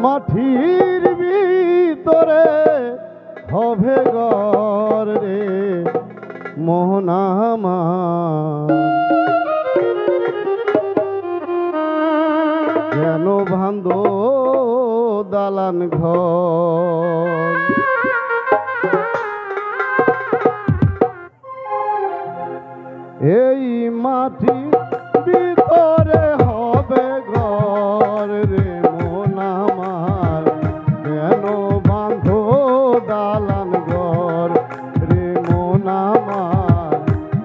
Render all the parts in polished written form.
মাটির ভিতরে হবে ঘর রে মন আমার, কেন বাঁধ দালান ঘর। এই মাটি ভিতরে হবে ঘর রে মন আমার, কেন বাঁধ দালান ঘর রে মন আমার,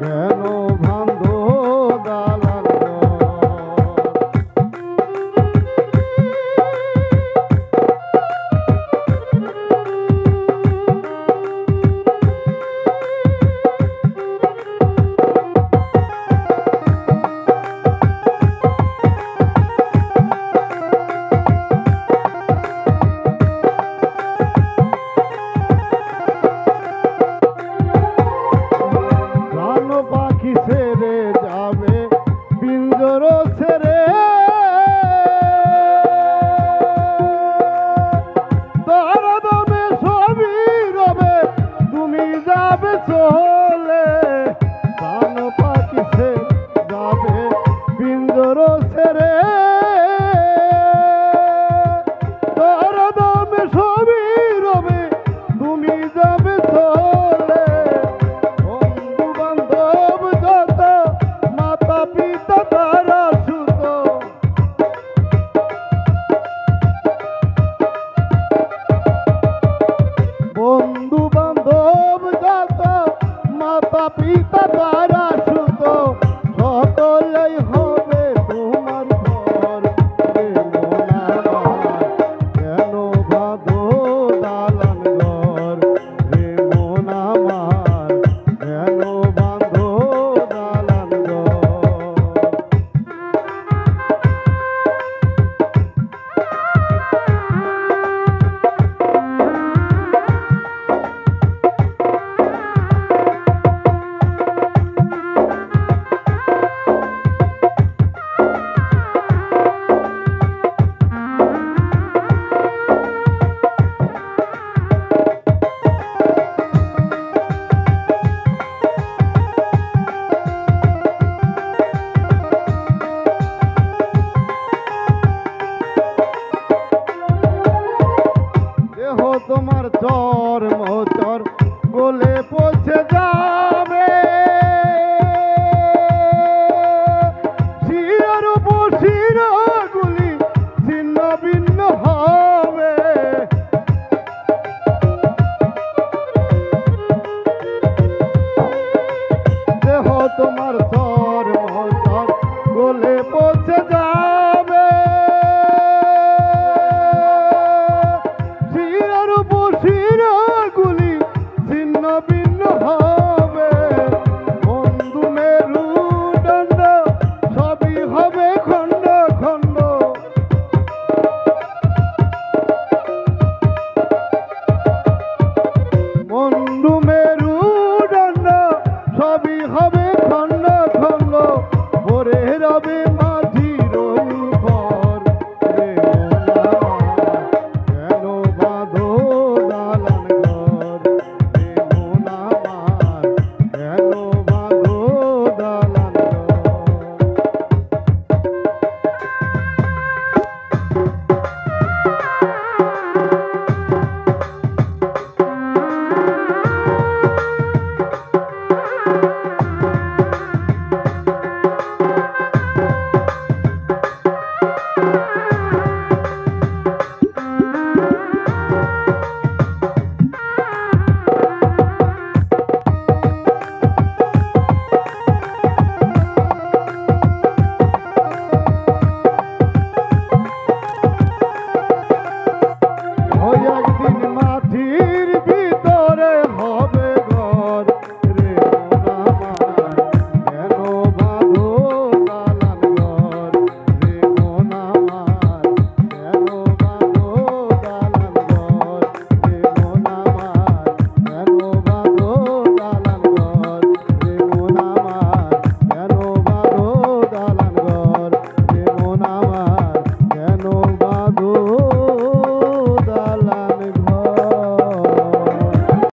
কেন বাঁধ দালান ঘর। পাখি ছেড়ে যাবে পিঞ্জর ছেড়ে, দরদমে সবই রবে তুমি যাবে চলে। প্রাণ পাখি ছেড়ে যাবে পিঞ্জর ছেড়ে, দরদমে সবই রবে তুমি যাবে চলে। বন্ধু বান্ধব যত মাতা পিতা তারা সুত, সকলেই হবে তোমার ঘর রে মন আমার, কেন বাঁধো দালান ঘর রে মন আমার, কেন বাঁধো দালান ঘর। তোমার চল